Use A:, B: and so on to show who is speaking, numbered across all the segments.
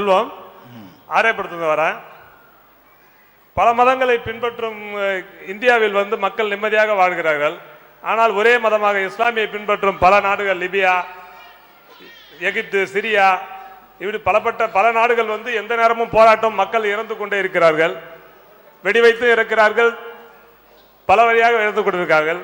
A: செல்வம் ஆரையப்படுத்த வரேன். பல மதங்களை பின்பற்றும் இந்தியாவில் மக்கள் நிம்மதியாக வாழ்கிறார்கள். ஆனால் ஒரே மதமாக இஸ்லாமியை பின்பற்றும் பல நாடுகள், லிபியா, எகிப்து, சிரியா, இப்படி பல நாடுகள் எந்த நேரமும் போராட்டம், மக்கள் இறந்து கொண்டே இருக்கிறார்கள், வெடி வைத்து இருக்கிறார்கள், பல வழியாக இறந்து கொண்டிருக்கிறார்கள்.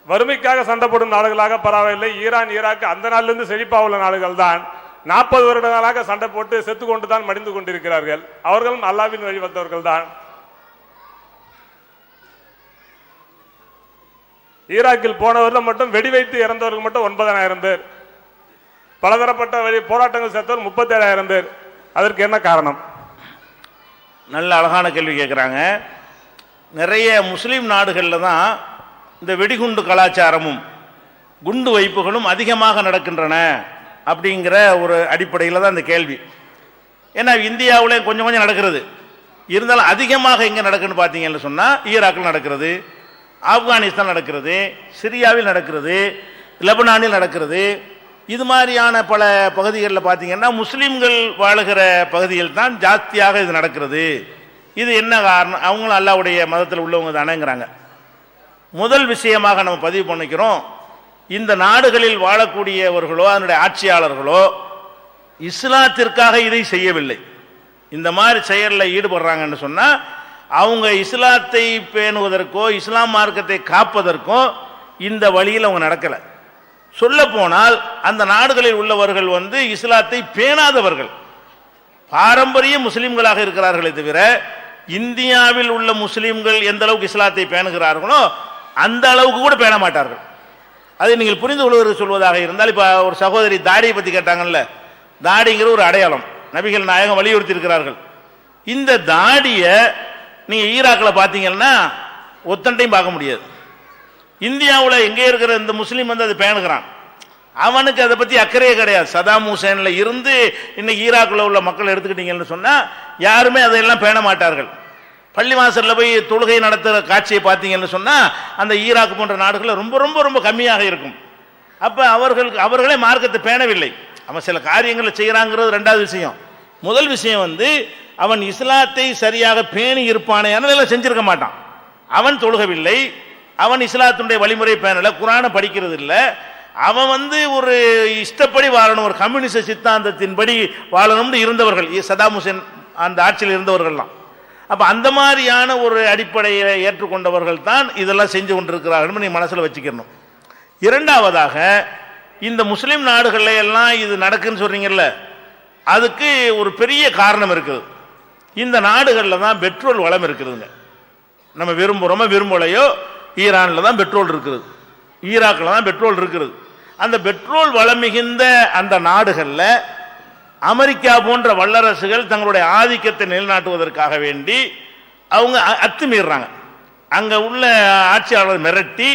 A: வறுமைக்காக சண்டை போடும் நாடுகளாக பரவாயில்லை. ஈரான், ஈராக் அந்த நாளிலிருந்து செழிப்பாக உள்ள நாடுகள் தான் 40 வருடங்களாக சண்டை போட்டு செத்து கொண்டு தான் மடிந்து கொண்டிருக்கிறார்கள். அவர்களும் அல்லாஹ்வின் வழி வந்தவர்கள் தான். ஈராக்கில் போனவர்கள் மட்டும் வெடி வைத்து இறந்தவர்கள் மட்டும் 9,000 பேர், பலதரப்பட்ட போராட்டங்கள் சேர்த்தவர் 37,000 பேர். அதற்கு என்ன காரணம்?
B: நல்ல அழகான கேள்வி கேட்குறாங்க. நிறைய முஸ்லீம் நாடுகளில் தான் இந்த வெடிகுண்டு கலாச்சாரமும் குண்டு வைப்புகளும் அதிகமாக நடக்கின்றன அப்படிங்கிற ஒரு அடிப்படையில் தான் இந்த கேள்வி. ஏன்னா இந்தியாவிலே கொஞ்சம் கொஞ்சம் நடக்கிறது, இருந்தாலும் அதிகமாக எங்கே நடக்குன்னு பார்த்தீங்கன்னு சொன்னால் ஈராக்கில் நடக்கிறது, ஆப்கானிஸ்தான் நடக்கிறது, சிரியாவில் நடக்கிறது, லெபனானில் நடக்கிறது. இது மாதிரியான பல பகுதிகளில் பார்த்தீங்கன்னா முஸ்லீம்கள் வாழுகிற பகுதிகள் தான் ஜாஸ்தியாக இது நடக்கிறது. இது என்ன காரணம்? அவங்களும் அல்லாஹ்வுடைய மதத்தில் உள்ளவங்க தானேங்கிறாங்க. முதல் விஷயமாக நம்ம பதிவு பண்ணிக்கிறோம், இந்த நாடுகளில் வாழக்கூடியவர்களோ அதனுடைய ஆட்சியாளர்களோ இஸ்லாத்திற்காக இதை செய்யவில்லை. இந்த மாதிரி செயலில் ஈடுபடுறாங்கன்னு சொன்னால் அவங்க இஸ்லாத்தை பேணுவதற்கோ இஸ்லாம் மார்க்கத்தை காப்பதற்கோ இந்த வழியில் அவங்க நடக்கலை. சொல்ல போனால் அந்த நாடுகளில் உள்ளவர்கள் இஸ்லாத்தை பேணாதவர்கள், பாரம்பரிய முஸ்லிம்களாக இருக்கிறார்களே தவிர இந்தியாவில் உள்ள முஸ்லிம்கள் எந்த அளவுக்கு இஸ்லாத்தை பேணுகிறார்களோ அந்த அளவுக்கு கூட பேண மாட்டார்கள். அதை நீங்கள் புரிந்து கொள்வதற்கு சொல்வதாக இருந்தால், இப்போ ஒரு சகோதரி தாடியை பற்றி கேட்டாங்கல்ல, தாடிங்கிற ஒரு அடையாளம் நபிகள் நாயகம் வலியுறுத்தி இருக்கிறார்கள். இந்த தாடியை நீங்கள் ஈராக்கில் பார்த்தீங்கன்னா ஒத்தண்டையும் பார்க்க முடியாது. இந்தியாவில் எங்கே இருக்கிற இந்த முஸ்லீம் அதை பேணுகிறான், அவனுக்கு அதை பற்றி அக்கறையே கிடையாது. சதாம் ஹுசேனில் இருந்து இன்னைக்கு ஈராக்கில் உள்ள மக்கள் எடுத்துக்கிட்டீங்கன்னு சொன்னால் யாருமே அதையெல்லாம் பேண மாட்டார்கள். பள்ளிவாசலில் போய் தொழுகை நடத்துகிற காட்சியை பார்த்தீங்கன்னு சொன்னால் அந்த ஈராக் போன்ற நாடுகளில் ரொம்ப ரொம்ப ரொம்ப கம்மியாக இருக்கும். அப்போ அவர்களே மார்க்கத்தை பேணவில்லை. அவன் சில காரியங்களை செய்கிறாங்கிறது ரெண்டாவது விஷயம். முதல் விஷயம் அவன் இஸ்லாத்தை சரியாக பேணி இருப்பானே, அதெல்லாம் செஞ்சிருக்க மாட்டான். அவன் தொழுகவில்லை, அவன் இஸ்லாத்துடைய வழிமுறை பேணலை, குரானை படிக்கிறது இல்லை, அவன் ஒரு இஷ்டப்படி வாழணும், ஒரு கம்யூனிஸ்ட் சித்தாந்தத்தின்படி வாழணும்னு இருந்தவர்கள் சதாம் ஹுசேன் அந்த ஆட்சியில் இருந்தவர்கள்லாம். அப்போ அந்த மாதிரியான ஒரு அடிப்படையை ஏற்றுக்கொண்டவர்கள் தான் இதெல்லாம் செஞ்சு கொண்டிருக்கிறார்கள், நீ மனசில் வச்சுக்கணும். இரண்டாவதாக, இந்த முஸ்லீம் நாடுகளில் எல்லாம் இது நடக்குன்னு சொல்றீங்கல்ல, அதுக்கு ஒரு பெரிய காரணம் இருக்குது. இந்த நாடுகளில் தான் பெட்ரோல் வளம் இருக்குதுங்க. நம்ம விரும்புகிறோமோ விரும்பலையோ ஈரானில் தான் பெட்ரோல் இருக்குது, ஈராக்கில் தான் பெட்ரோல் இருக்குது. அந்த பெட்ரோல் வளம் மிகுந்த அந்த நாடுகளில் அமெரிக்கா போன்ற வல்லரசுகள் தங்களுடைய ஆதிக்கத்தை நிலைநாட்டுவதற்காக வேண்டி அவங்க அத்துமீறாங்க. அங்கே உள்ள ஆட்சியாளர் மிரட்டி,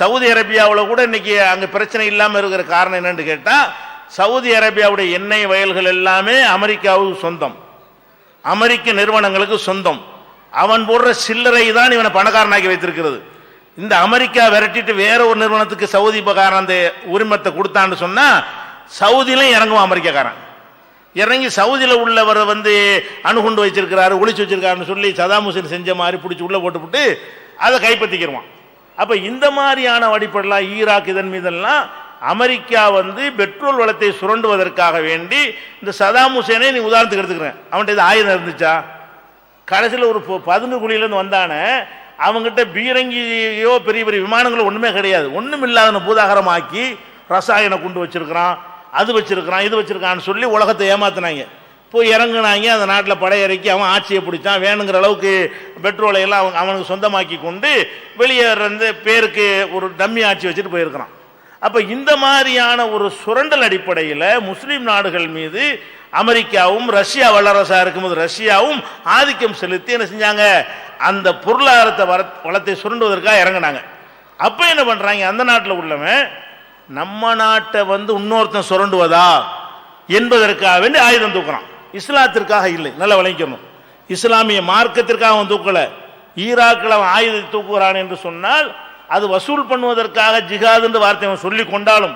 B: சவுதி அரேபியாவில் கூட இன்னைக்கு அங்கே பிரச்சனை இல்லாமல் இருக்கிற காரணம் என்னன்னு கேட்டால், சவுதி அரேபியாவுடைய எண்ணெய் வயல்கள் எல்லாமே அமெரிக்காவுக்கு சொந்தம், அமெரிக்க நிறுவனங்களுக்கு சொந்தம். அவன் போடுற சில்லறை தான் இவனை பணக்காரனாக்கி வைத்திருக்கிறது. இந்த அமெரிக்கா விரட்டிட்டு வேற ஒரு நிறுவனத்துக்கு சவுதி பகாரன் அந்த உரிமத்தை கொடுத்தான்னு சொன்னா சவுதியிலும் இறங்குவான் அமெரிக்காக்காரன். இறங்கி சவுதியில் உள்ளவர் அணுகுண்டு வச்சிருக்கிறாரு, ஒளிச்சு வச்சிருக்காருன்னு சொல்லி சதாம் ஹுசேன் செஞ்ச மாதிரி பிடிச்சி உள்ள போட்டு அதை கைப்பற்றிக்கிடுவான். அப்ப இந்த மாதிரியான அடிப்படையில் ஈராக் இதன் மீதெல்லாம் அமெரிக்கா பெட்ரோல் வளத்தை சுரண்டுவதற்காக வேண்டி இந்த சதாம் ஹுசேனை நீ உதாரணத்துக்கு எடுத்துக்கிறேன். அவன்கிட்ட இது ஆயுதம் இருந்துச்சா? கடைசியில் ஒரு 11 குழியிலேருந்து வந்தானே, அவங்ககிட்ட பீரங்கியோ பெரிய பெரிய விமானங்களோ ஒன்றுமே கிடையாது. ஒன்றும் இல்லாத பூதாகரமாக்கி ரசாயனம் கொண்டு வச்சிருக்கிறான், அது வச்சிருக்கிறான், இது வச்சிருக்கான்னு சொல்லி உலகத்தை ஏமாத்தினாங்க. போய் இறங்குனாங்க, அந்த நாட்டில் படையிறக்கி அவன் ஆட்சியை பிடிச்சான். வேணுங்கிற அளவுக்கு பெட்ரோலை எல்லாம் அவனுக்கு சொந்தமாக்கி கொண்டு வெளியே பேருக்கு ஒரு டம்மி ஆட்சி வச்சுட்டு போயிருக்கிறான். அப்போ இந்த மாதிரியான ஒரு சுரண்டல் அடிப்படையில் முஸ்லீம் நாடுகள் மீது அமெரிக்காவும், ரஷ்யா வல்லரசாக இருக்கும்போது ரஷ்யாவும் ஆதிக்கம் செலுத்தி என்ன செஞ்சாங்க, அந்த பொருளாதாரத்தை வளத்தை சுரண்டுவதற்காக இறங்கினாங்க. அப்போ என்ன பண்ணுறாங்க, அந்த நாட்டில் உள்ளவன் நம்ம நாட்டை இன்னொருத்தன் சுரண்டுவதா என்பதற்காக வேண்டி ஆயுதம் தூக்குறான். இஸ்லாத்திற்காக இல்லை, நல்லா விளங்கிக்கணும். இஸ்லாமிய மார்க்கத்திற்காக அவன் தூக்கலை. ஈராக்கில் அவன் ஆயுதத்தை தூக்குகிறான் என்று சொன்னால் அது வசூல் பண்ணுவதற்காக ஜிஹாத் என்ற வார்த்தை அவன் சொல்லி கொண்டாலும்,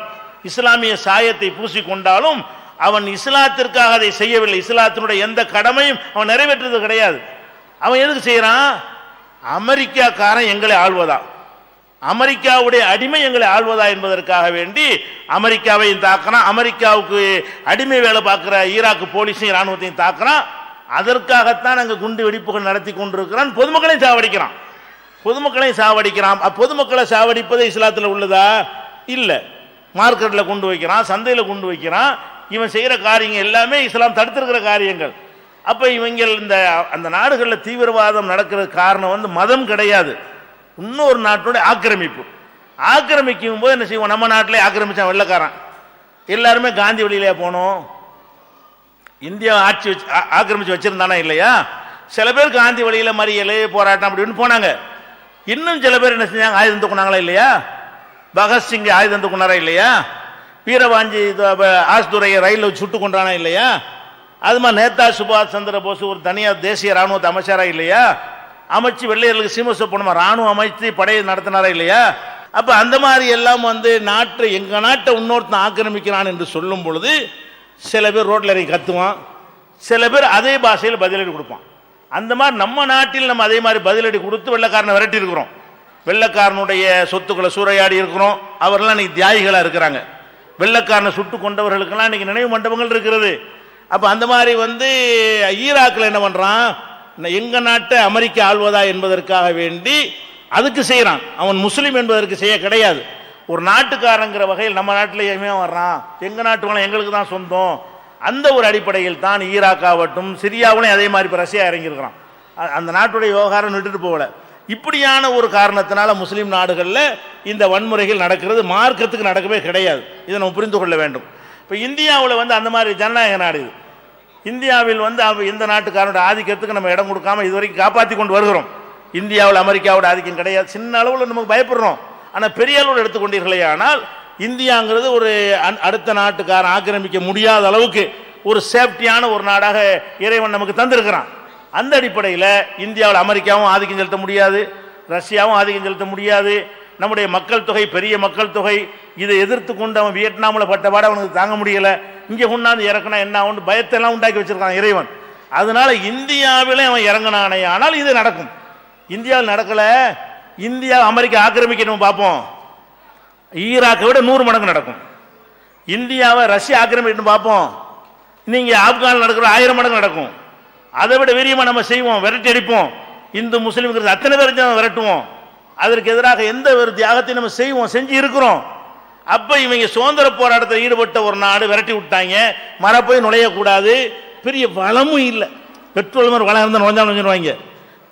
B: இஸ்லாமிய சாயத்தை பூசி கொண்டாலும் அவன் இஸ்லாத்திற்காக அதை செய்யவில்லை. இஸ்லாத்தினுடைய எந்த கடமையும் அவன் நிறைவேற்றுறது கிடையாது. அவன் எதுக்கு செய்யறான்? அமெரிக்காக்காரன் எங்களை ஆள்வதா, அமெரிக்காவுடைய அடிமை எங்களை ஆள்வதா என்பதற்காக வேண்டி அமெரிக்காவையும் தாக்குறான். அமெரிக்காவுக்கு அடிமை வேலை பார்க்கிற ஈராக்கு போலீஸையும் இராணுவத்தையும் தாக்குறான். அதற்காகத்தான் அங்கு குண்டு வெடிப்புகள் நடத்தி கொண்டிருக்கிறான். பொதுமக்களையும் சாவடிக்கிறான். பொதுமக்களை சாவடிப்பது இஸ்லாத்தில் உள்ளதா? இல்லை. மார்க்கெட்டில் கொண்டு வைக்கிறான், சந்தையில் கொண்டு வைக்கிறான். இவன் செய்கிற காரியங்கள் எல்லாமே இஸ்லாம் தடுத்திருக்கிற காரியங்கள். அப்போ இவங்க அந்த நாடுகளில் தீவிரவாதம் நடக்கிறது காரணம் மதம் கிடையாது, இன்னொரு நாட்டோட ஆக்கிரமிக்கும் போது என்ன செய்வோம்? நம்ம நாட்டிலே ஆக்கிரமிச்சான் வெள்ளைக்காரன். எல்லாருமே காந்தி வழியிலே போனோம். இந்தியா ஆட்சி ஆக்கிரமிச்சு வச்சிருந்தானா இல்லையா? சில பேர் காந்தி வழியில் மறியல் போராட்டம் அப்படின்னு போனாங்க. இன்னும் சில பேர் என்ன செஞ்சாங்க? ஆயுதம் தூக்குனாங்களா இல்லையா? பகத்சிங் ஆயுதம் தூக்குனாரா இல்லையா? வீரவாஞ்சி ஆஸ்துரையை ரயிலில் சுட்டு கொண்டானா இல்லையா? அது மாதிரி நேதா சுபாஷ் சந்திர போஸ் ஒரு தனியார் தேசிய ராணுவத்தை அமைச்சாரா இல்லையா? அமைச்சு வெள்ளையர்களுக்கு சீமசப்பணமா ராணுவம் அமைத்து படையை நடத்தினாரா இல்லையா? அப்ப அந்த மாதிரி எல்லாம் எங்க நாட்டை இன்னொருத்தன் ஆக்கிரமிக்கிறான் என்று சொல்லும் பொழுது சில பேர் ரோட்ல இறங்கி கத்துவான், சில பேர் அதே பாஷையில் பதிலடி கொடுப்பான். அந்த மாதிரி நம்ம நாட்டில் நம்ம அதே மாதிரி பதிலடி கொடுத்து வெள்ளைக்காரனை விரட்டி இருக்கிறோம். வெள்ளைக்காரனுடைய சொத்துக்களை சூறையாடி இருக்கிறோம். அவரெல்லாம் இன்னைக்கு தியாகிகளா இருக்கிறாங்க. வெள்ளைக்காரனை சுட்டு கொண்டவர்களுக்கெல்லாம் இன்னைக்கு நினைவு மண்டபங்கள் இருக்கிறது. அப்ப அந்த மாதிரி ஈராக்கில் என்ன பண்றான்? எங்க நாட்டை அமெரிக்கா ஆள்வதா என்பதற்காக வேண்டி அதுக்கு செய்யறான். அவன் முஸ்லீம் என்பதற்கு செய்ய கிடையாது. ஒரு நாட்டுக்காரங்கிற வகையில் நம்ம நாட்டிலேயுமே வர்றான். எங்க நாட்டு எங்களுக்கு தான் சொந்தம். அந்த ஒரு அடிப்படையில் தான் ஈராக்காகட்டும், சிரியாவிலையும் அதே மாதிரி இப்போ ரஷ்யா இறங்கியிருக்கிறான். அந்த நாட்டுடைய விவகாரம் விட்டுட்டு போகல. இப்படியான ஒரு காரணத்தினால முஸ்லீம் நாடுகளில் இந்த வன்முறைகள் நடக்கிறது மார்க்கத்துக்கு நடக்கவே கிடையாது. இதை நம்ம புரிந்து கொள்ள வேண்டும். இப்போ இந்தியாவில் அந்த மாதிரி ஜனநாயக நாடு இது. இந்தியாவில் எந்த நாட்டுக்காரனோட ஆதிக்கத்துக்கு நம்ம இடம் கொடுக்காம இதுவரைக்கும் காப்பாற்றி கொண்டு வருகிறோம். இந்தியாவில் அமெரிக்காவோட ஆதிக்கம் கிடையாது. சின்ன அளவில் நமக்கு பயப்படுறோம். ஆனால் பெரிய அளவில் எடுத்துக்கொண்டீர்களே ஆனால் இந்தியாங்கிறது ஒரு அடுத்த நாட்டுக்காரன் ஆக்கிரமிக்க முடியாத அளவுக்கு ஒரு சேஃப்டியான ஒரு நாடாக இறைவன் நமக்கு தந்திருக்கிறான். அந்த அடிப்படையில் இந்தியாவில் அமெரிக்காவும் ஆதிக்கம் செலுத்த முடியாது, ரஷ்யாவும் ஆதிக்கம் செலுத்த முடியாது. நம்முடைய மக்கள் தொகை பெரிய மக்கள் தொகை. இதை எதிர்த்து கொண்டு அவன் வியட்நாமில் பட்டபாடு அவனுக்கு தாங்க முடியல. இங்கே கொண்டாந்து இறக்கினா என்ன ஆகும்? பயத்தெல்லாம் உண்டாக்கி வச்சிருக்கான் இறைவன். அதனால இந்தியாவிலே அவன் இறங்கினானே ஆனால் இது நடக்கும். இந்தியாவில் நடக்கல. இந்தியா அமெரிக்கா ஆக்கிரமிக்கணும் பார்ப்போம், ஈராக்கை விட 100 மடங்கு நடக்கும். இந்தியாவை ரஷ்யா ஆக்கிரமிக்கணும் பார்ப்போம், நீங்க ஆப்கானில் நடக்கிற 1000 மடங்கு நடக்கும். அதை விட வீரியமா நம்ம செய்வோம், விரட்டி அடிப்போம். இந்து முஸ்லீம் அத்தனை பேரும் விரட்டுவோம். அதற்கு எதிராக எந்த ஒரு தியாகத்தையும் நம்ம செய்வோம், செஞ்சு இருக்கிறோம். அப்ப இவங்க சுதந்திர போராட்டத்தில் ஈடுபட்ட ஒரு நாடு விரட்டி விட்டாங்க. மரப்போய் நுழையக்கூடாது. பெரிய வளமும் இல்லை. பெட்ரோல் மாதிரி வளம் இருந்தால் நுழைஞ்சிருவாங்க.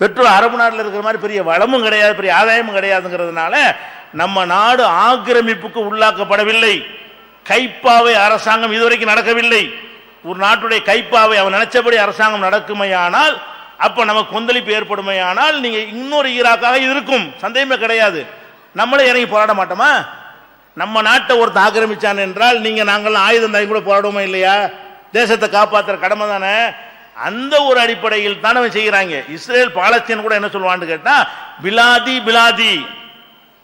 B: பெட்ரோல் அரபு நாட்டில் இருக்கிற மாதிரி பெரிய வளமும் கிடையாது, பெரிய ஆதாயமும் கிடையாதுங்கிறதுனால நம்ம நாடு ஆக்கிரமிப்புக்கு உள்ளாக்கப்படவில்லை. கைப்பாவை அரசாங்கம் இதுவரைக்கும் நடக்கவில்லை. ஒரு நாட்டுடைய கைப்பாவை அவன் நினைச்சபடி அரசாங்கம் நடக்குமையானால் அப்ப நமக்கு கொந்தளிப்பு ஏற்படுமையானால் நீங்க இன்னொரு ஈராக்காக இருக்கும், சந்தேகமே கிடையாது. நம்மளே இறங்கி போராட மாட்டோமா? நம்ம நாட்டை ஒருத்தன் ஆக்கிரமிச்சான் என்றால் நீங்க நாங்கள்லாம் ஆயுதம் தாங்கி கூட போராடுவோமா இல்லையா? தேசத்தை காப்பாற்றுற கடமை தானே. அந்த ஒரு அடிப்படையில் தான் அவன் செய்கிறாங்க. இஸ்ரேல் பாலஸ்தீன் கூட என்ன சொல்லுவான்னு கேட்டா பிலாதி பிலாதி,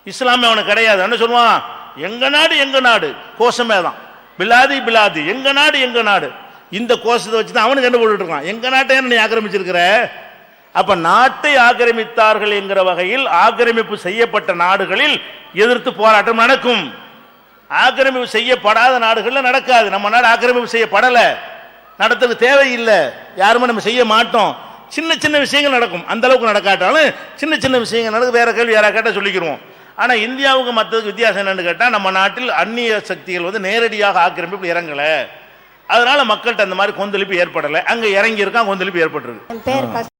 B: இஸ்லாமே அவனுக்கு கிடையாது. என்ன சொல்லுவான்? எங்க நாடு எங்க நாடு, கோஷமே தான். பிலாதி பிலாதி, எங்க நாடு எங்க நாடு. இந்த கோஷத்தை வச்சு தான் அவனுக்கு என்ன போட்டுட்டு இருக்கான்? எங்க நாட்டை நீ ஆக்கிரமிச்சிருக்கிற. அப்ப நாட்டை ஆக்கிரமித்தார்கள் என்கிற வகையில் ஆக்கிரமிப்பு செய்யப்பட்ட நாடுகளில் எதிர்த்து போராட்டம் நடக்கும். ஆக்கிரமிப்பு செய்யப்படாத நாடுகளில் நடக்காது. நம்ம நாடு ஆக்கிரமிப்பு செய்யப்படல, நடத்துக்கு தேவையில்லை, யாருமே நம்ம செய்ய மாட்டோம். சின்ன சின்ன விஷயங்கள் நடக்கும், அந்த அளவுக்கு நடக்காட்டாலும் சின்ன சின்ன விஷயங்கள் நடக்கும். வேற கேள்வி யாரா கேட்டால் சொல்லிக்கிறோம். ஆனா இந்தியாவுக்கு மற்றதுக்கு வித்தியாசம் என்னன்னு கேட்டா நம்ம நாட்டில் அந்நிய சக்திகள் நேரடியாக ஆக்கிரமிப்பு இறங்கல. அதனால மக்கள்கிட்ட அந்த மாதிரி கொந்தளிப்பு ஏற்படலை. அங்க இறங்கி இருக்கான், கொந்தளிப்பு ஏற்பட்டிருக்கு.